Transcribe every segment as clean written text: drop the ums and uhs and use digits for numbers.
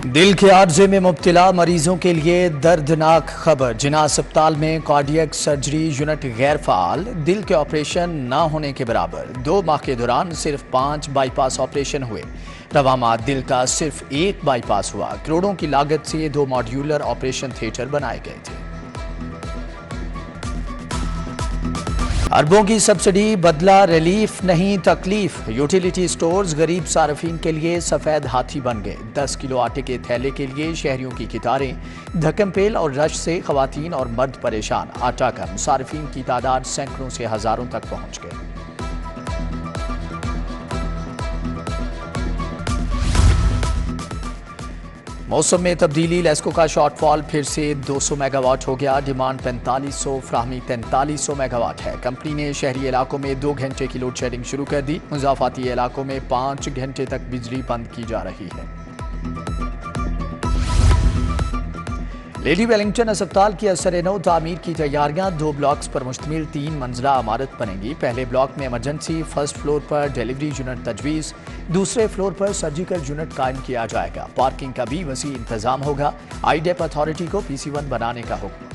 दिल के आर्जे में मुब्तला मरीजों के लिए दर्दनाक खबर। जिना अस्पताल में कार्डियक सर्जरी यूनिट गैर फाल, दिल के ऑपरेशन न होने के बराबर। 2 माह के दौरान सिर्फ 5 बाईपास ऑपरेशन हुए। रवामा दिल का सिर्फ 1 बाईपास हुआ। करोड़ों की लागत से 2 मॉड्यूलर ऑपरेशन थिएटर बनाए गए थे। अरबों की सब्सिडी बदला रिलीफ नहीं तकलीफ। यूटिलिटी स्टोर्स गरीब सार्फिन के लिए सफेद हाथी बन गए। 10 किलो आटे के थैले के लिए शहरियों की कितारें, धक्कमपेल और रश से खवातीन और मर्द परेशान। आटा कम, सार्फिन की तादाद सैकड़ों से हजारों तक पहुंच गए। मौसम में तब्दीली, लेस्को का शॉर्टफॉल फिर से 200 मेगावाट हो गया। डिमांड 4500, फ्राहमी 4300 मेगावाट है। कंपनी ने शहरी इलाकों में 2 घंटे की लोड शेडिंग शुरू कर दी। मुजाफाती इलाकों में 5 घंटे तक बिजली बंद की जा रही है। लेडी वेलिंगटन अस्पताल की असर-ए-नौ तामीर की तैयारियां। 2 ब्लॉक्स पर मुश्तमिल 3 मंजिला इमारत बनेगी। पहले ब्लॉक में इमरजेंसी, फर्स्ट फ्लोर पर डिलीवरी यूनिट तजवीज़, दूसरे फ्लोर पर सर्जिकल यूनिट कायम किया जाएगा। पार्किंग का भी वसी इंतजाम होगा। आईडेप अथॉरिटी को PC1 बनाने का हुक्म।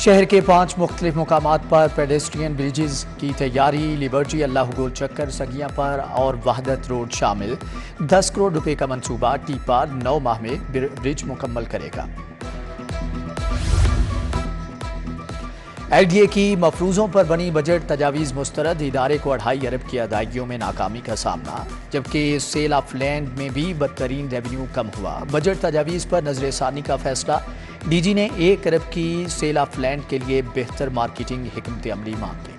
शहर के 5 मुख्तलिफ मुकामात पर पेडेस्ट्रियन ब्रिजेस की तैयारी। लिबर्टी, अल्लाह गोल चक्कर, सगियां पर और वहदत रोड शामिल। 10 करोड़ रुपए का मंसूबा। टीपा 9 माह में ब्रिज मुकम्मल करेगा। LDA की मफरूजों पर बनी बजट तजावीज़ मुस्तरद। इदारे को 2.5 अरब की अदायगियों में नाकामी का सामना। जबकि सेल ऑफ लैंड में भी बदतरीन रेवेन्यू कम हुआ। बजट तजावीज़ पर नजरसानी का फैसला। DG ने 1 अरब की सेल ऑफ लैंड के लिए बेहतर मार्केटिंग हिकमत अमली मांगी।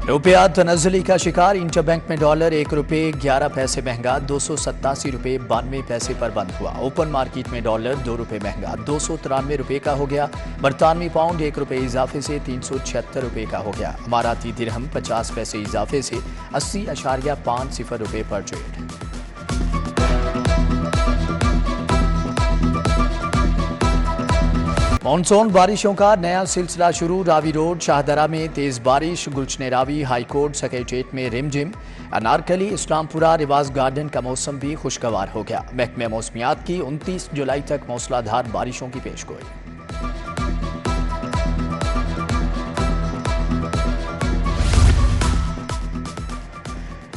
रुपया तनज़्ज़ुली का शिकार। इंटरबैंक में डॉलर 1 रुपये 11 पैसे महंगा, 287 रुपये 92 पैसे पर बंद हुआ। ओपन मार्केट में डॉलर 2 रुपये महंगा, 293 रुपये का हो गया। बरतानवी पाउंड 1 रुपये इजाफे से 376 रुपये का हो गया। इमाराती दिरहम 50 पैसे इजाफे से 80.50 रुपये पर ट्रेड। मानसून बारिशों का नया सिलसिला शुरू। रावी रोड, शाहदरा में तेज बारिश। गुलशन रावी, हाईकोर्ट, सेक्रेटेरिएट में रिमझिम। अनारकली, इस्लामपुरा, रिवाज गार्डन का मौसम भी खुशगवार हो गया। महकमे मौसमियात की 29 जुलाई तक मौसलाधार बारिशों की पेशगोई।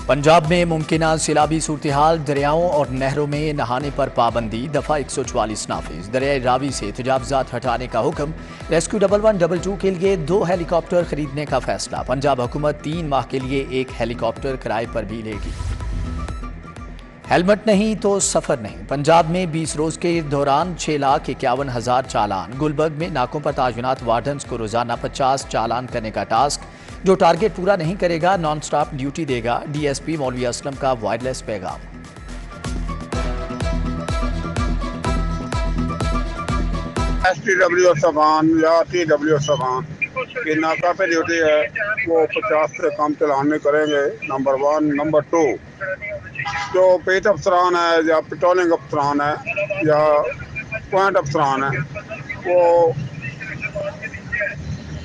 पंजाब में मुमकिना सैलाबी सूरत-ए-हाल। दरियाओं और नहरों में नहाने पर पाबंदी। दफा 144 नाफिज। दरियाए रावी से तजावुज़ात हटाने का हुक्म। रेस्क्यू 1122 के लिए 2 हेलीकॉप्टर खरीदने का फैसला। पंजाब हुकूमत 3 माह के लिए 1 हेलीकॉप्टर किराए पर भी लेगी। हेलमेट नहीं तो सफर नहीं। पंजाब में 20 रोज के दौरान 6,51,000 चालान। गुलबर्ग में नाकों पर ताजुनात वार्डन्स को रोजाना 50 चालान करने का टास्क। जो टारगेट पूरा नहीं करेगा नॉन स्टॉप ड्यूटी देगा। DSP मौलवी असलम का वायरलेस पैगाम। STW सबान या TW सबान की नाका पे ड्यूटी है, वो 50 से कम चलान नहीं करेंगे। नंबर 1। नंबर 2, जो पेट अफसरान है या पेट्रोलिंग अफसरान है या पॉइंट अफसरान है, वो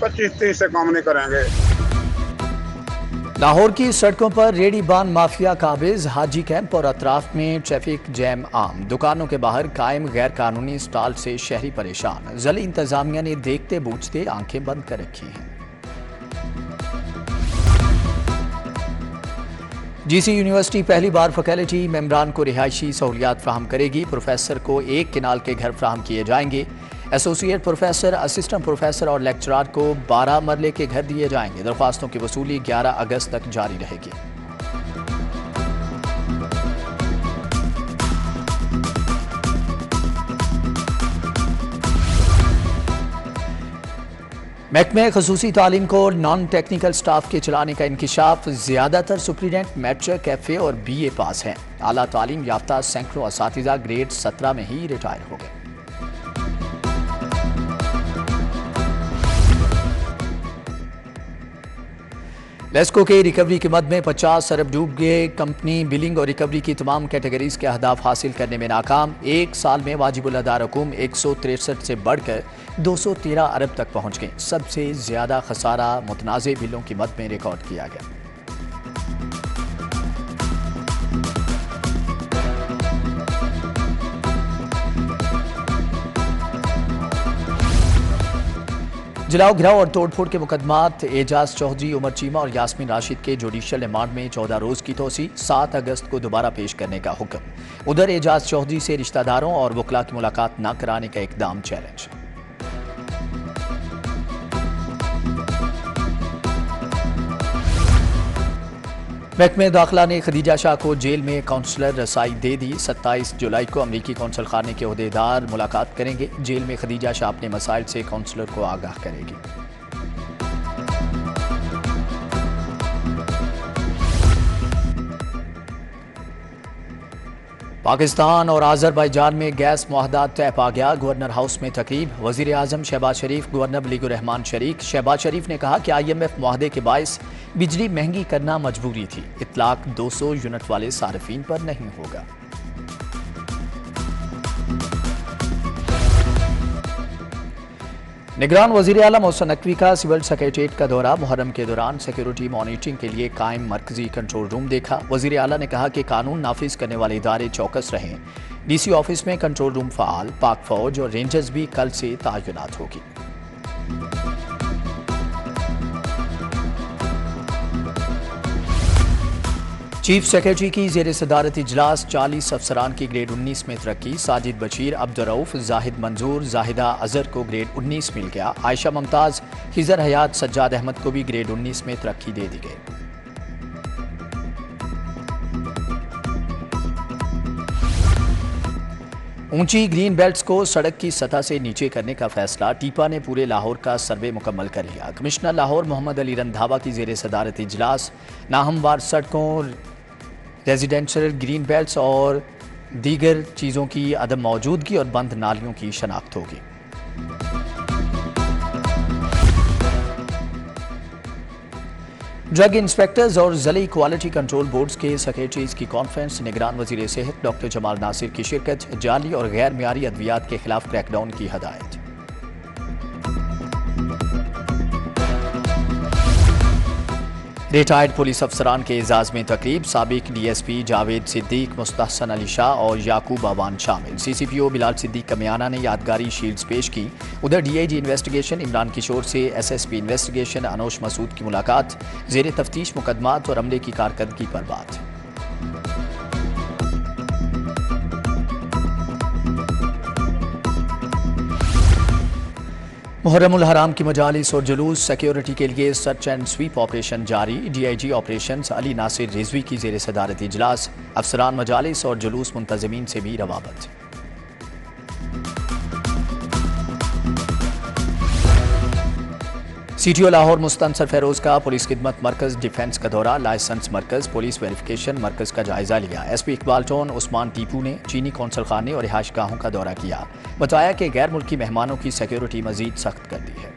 25-30 से कम नहीं करेंगे। लाहौर की सड़कों पर रेडी बान माफिया काबिज। हाजी कैंप और अतराफ में ट्रैफिक जैम आम। दुकानों के बाहर कायम गैर कानूनी स्टॉल से शहरी परेशान। ज़िला इंतजामिया ने देखते बूझते आंखें बंद कर रखी हैं। GC यूनिवर्सिटी पहली बार फैकल्टी मेंबरान को रिहायशी सहूलियात फ्राहम करेगी। प्रोफेसर को 1 किनाल के घर फ्राहम किए जाएंगे। एसोसिएट प्रोफेसर, असिस्टेंट प्रोफेसर और लेक्चरार को 12 मरले के घर दिए जाएंगे। दरख्वास्तों की वसूली 11 अगस्त तक जारी रहेगी। महकमे खसूसी तालीम को नॉन टेक्निकल स्टाफ के चलाने का इंकिशाफ। ज्यादातर सुप्रीडेंट मैट्रिक, FA और BA पास हैं। आला तालीम याफ्ता सैकड़ों असातिज़ा ग्रेड 17 में ही रिटायर हो गए। लेस्को के रिकवरी की मद में 50 अरब डूब गए। कंपनी बिलिंग और रिकवरी की तमाम कैटेगरीज के अहदाफ हासिल करने में नाकाम। एक साल में वाजिबुल अदा रकूम 163 से बढ़कर 213 अरब तक पहुंच गई। सबसे ज्यादा खसारा मुतनाज़े बिलों की मद में रिकॉर्ड किया गया। जलाओ घिराव और तोड़फोड़ के मुकदमात एजाज चौधरी, उमर चीमा और यास्मीन राशिद के जुडिशल रिमांड में 14 रोज की तोसी। 7 अगस्त को दोबारा पेश करने का हुक्म। उधर एजाज चौधरी से रिश्तेदारों और वकला की मुलाकात न कराने का इकदाम चैलेंज। महकमे दाखिला ने खदीजा शाह को जेल में काउंसलर रसाई दे दी। 27 जुलाई को अमरीकी कौंसल खाने के ओहदेदार मुलाकात करेंगे। जेल में खदीजा शाह अपने मसाइल से काउंसलर को आगाह करेगी। पाकिस्तान और आज़रबाईजान में गैस मुआहदा तय पा गया। गवर्नर हाउस में तकरीब। वज़ीर आज़म शहबाज शरीफ, गवर्नर वलीगुर रहमान शरीक। शहबाज शरीफ ने कहा कि IMF मुआहदे के बायस बिजली महंगी करना मजबूरी थी। इतलाक 200 यूनिट वाले सार्फिन पर नहीं होगा। निगरान वज़ीर आला मोहसिन नकवी का सिविल सेक्रेटेरिएट का दौरा। मुहर्रम के दौरान सिक्योरिटी मॉनिटरिंग के लिए कायम मरकजी कंट्रोल रूम देखा। वज़ीर आला ने कहा कि कानून नाफिज करने वाले इदारे चौकस रहें। DC ऑफिस में कंट्रोल रूम फ़ाल। पाक फौज और रेंजर्स भी कल से तैनात होगी। चीफ सेक्रेटरी की जेर सदारत इजलास। 40 अफसरान की ग्रेड 19 में तरक्की। साजिद बशीर, अब्दुर्रऊफ, जाहिद मंजूर, जाहिदा अजहर को ग्रेड 19 मिल गया। आयशा मुमताज, खिजर हयात, सज्जाद अहमद को भी ग्रेड 19 में तरक्की दे दी गई। ऊंची ग्रीन बेल्ट्स को सड़क की सतह से नीचे करने का फैसला। टीपा ने पूरे लाहौर का सर्वे मुकम्मल कर लिया। कमिश्नर लाहौर मोहम्मद अली रंधावा की जेर सदारत इजलास। नाहमवार सड़कों, रेजिडेंशियल ग्रीन बेल्ट्स और दीगर चीज़ों की अदम मौजूदगी और बंद नालियों की शनाख्त होगी। ड्रग इंस्पेक्टर्स और ज़ली क्वालिटी कंट्रोल बोर्ड्स के सेक्रेटरीज की कॉन्फ्रेंस। निगरान वज़ीर सेहत डॉक्टर जमाल नासिर की शिरकत। जाली और गैर मियारी अद्वियात के खिलाफ क्रैकडाउन की हदायत। रिटायर्ड पुलिस अफसरान के एजाज में तकरीब। साबिक DSP जावेद सिद्दीक, मुस्तहसन अली शाह और याकूब आवान शामिल। CCPO बिलाल सिद्दीक कमियाना ने यादगारी शील्ड्स पेश की। उधर DIG इन्वेस्टिगेशन इमरान किशोर से SSP इन्वेस्टिगेशन अनोश मसूद की मुलाकात। जेर तफ्तीश मुकदमात और अमले की कारकर्दगी पर बात। मुहर्रमुल हराम की मजालिस और जुलूस। सिक्योरिटी के लिए सर्च एंड स्वीप ऑपरेशन जारी। DIG ऑपरेशंस अली नासिर रिजवी की जेर सदारत इजलास। अफसरान मजालिस और जुलूस मुंतजमीन से भी रवाबत। CTO लाहौर मुस्तनसर फैरोज का पुलिस खिदमत मरकज डिफेंस का दौरा। लाइसेंस मरकज, पुलिस वेरिफिकेशन मरकज का जायजा लिया। SP इकबाल टोन उस्मान टीपू ने चीनी कौंसल खाने और रिहाइश गाहों का दौरा किया। बताया कि गैर मुल्की मेहमानों की सिक्योरिटी मजीद सख्त कर दी है।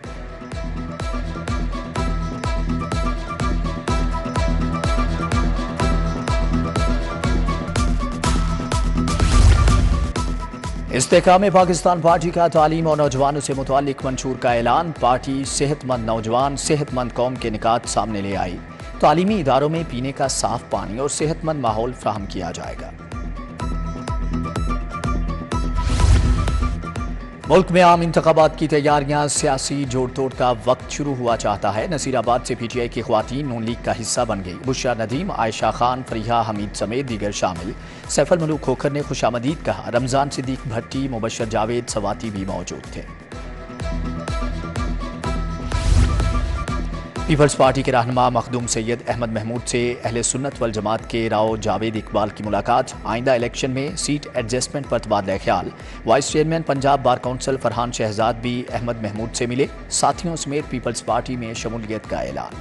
इस्तेकाम पाकिस्तान पार्टी का तालीम और नौजवानों से मुतालिक मंशूर का ऐलान। पार्टी सेहतमंद नौजवान, सेहतमंद कौम के निकात सामने ले आई। तालीमी इदारों में पीने का साफ पानी और सेहतमंद माहौल फ्राहम किया जाएगा। मुल्क में आम इंतखाबात की तैयारियां। सियासी जोड़ तोड़ का वक्त शुरू हुआ चाहता है। नसीराबाद से PTI की ख्वातीन नून लीग का हिस्सा बन गई। बुशरा नदीम, आयशा खान, फरीहा हमीद समेत दीगर शामिल। सैफल मलूक खोखर ने खुशामदीद कहा। रमजान सिद्दीक भट्टी, मुबशर जावेद सवाती भी मौजूद थे। पीपल्स पार्टी के रहनुमा मखदूम सैयद अहमद महमूद से अहले सुन्नत वल जमात के राव जावेद इकबाल की मुलाकात। आइंदा इलेक्शन में सीट एडजस्टमेंट पर तबादला ख्याल। Vice chairman Punjab bar council Farhan Shahzad भी अहमद महमूद से मिले। साथियों समेत पीपल्स पार्टी में शमूलियत का ऐलान।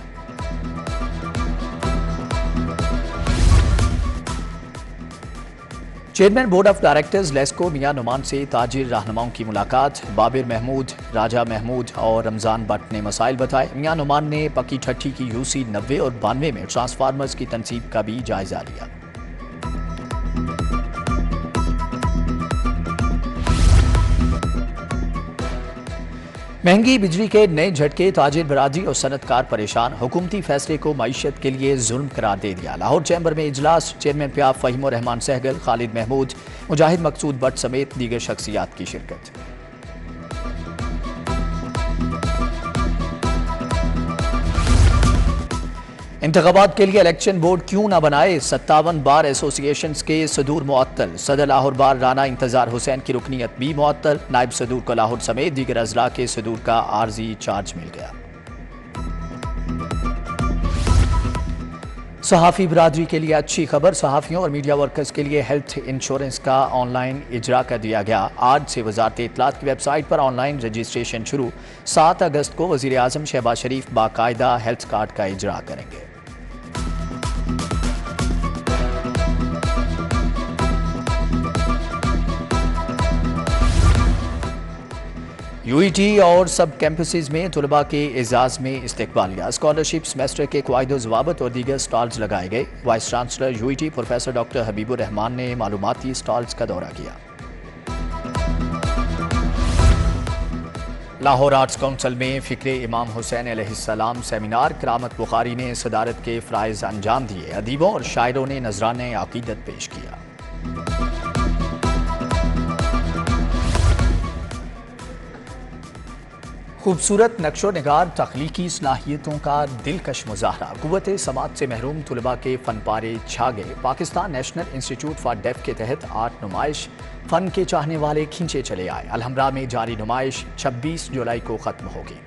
Chairman board of directors LESCO Mian Nauman से ताजिर रहनुमाओं की मुलाकात। बाबिर महमूद, राजा महमूद और रमजान भट्ट ने मसाइल बताए। मियां नुमान ने पक्की ठट्ठी की यूसी 90 और 92 में ट्रांसफार्मर्स की तनसीब का भी जायजा लिया। महंगी बिजली के नए झटके, ताजिर बरादरी और सनतकार परेशान। हुकूमती फैसले को मईशत के लिए जुल्म करार दे दिया। लाहौर चैम्बर में इजलास, चेयरमैन प्याब फहीम रहमान सहगल, खालिद महमूद, मुजाहिद मकसूद भट्ट समेत दीगर शख्सियात की शिरकत। इंतखाबात के लिए इलेक्शन बोर्ड क्यों न बनाए, 57 बार एसोसिएशन के सदूर मुअत्तल। सदर लाहौर बार राना इंतजार हुसैन की रुकनीत भी मुअत्तल। नायब सदूर को लाहौर समेत दीगर अजला के सदूर का आर्जी चार्ज मिल गया। सहाफ़ी बरादरी के लिए अच्छी खबर, सहाफ़ियों और मीडिया वर्कर्स के लिए हेल्थ इंश्योरेंस का ऑनलाइन इजरा कर दिया गया। आज से वजारत इत्तलात की वेबसाइट पर ऑनलाइन रजिस्ट्रेशन शुरू। 7 अगस्त को वज़ीर आज़म शहबाज शरीफ बाकायदा हेल्थ कार्ड का इजरा करेंगे। यूईटी और सब कैंपसेस में तुलबा के एजाज में इस्तकबालिया, स्कॉलरशिप, सेमेस्टर के क़वाइद ज़वाबित और दीगर स्टॉल्स लगाए गए। Vice chancellor UET professor doctor Habibur Rahman ने मालूमाती स्टॉल्स का दौरा किया। लाहौर आर्ट्स काउंसिल में फ़िक्रे इमाम हुसैन अलैहिस्सलाम सेमिनार, करामत बुखारी ने सदारत के फ़राइज़ अंजाम दिए। अदीबों और शायरों ने नजराने अक़ीदत पेश किया। खूबसूरत नक्शो निगार, तख्लीकी सलाहियतों का दिलकश मुजाहरा, कुव्वत समात से महरूम तुलबा के फन पारे छा गए। Pakistan national institute for def के तहत आर्ट नुमाइश, फन के चाहने वाले खींचे चले आए। अलहमरा में जारी नुमाइश 26 जुलाई को ख़त्म होगी।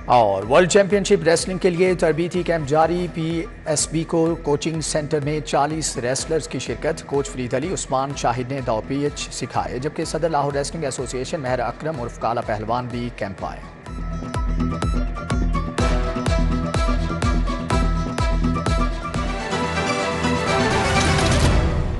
और वर्ल्ड चैंपियनशिप रेसलिंग के लिए तरबीती कैंप जारी। पीएसबी को कोचिंग सेंटर में 40 रेसलर्स की शिरकत। कोच फरीद अली, उस्मान शाहिद ने दाव-पेच सिखाए, जबकि सदर लाहौर रेसलिंग एसोसिएशन महर अकरम उर्फ काला पहलवान भी कैंप आए।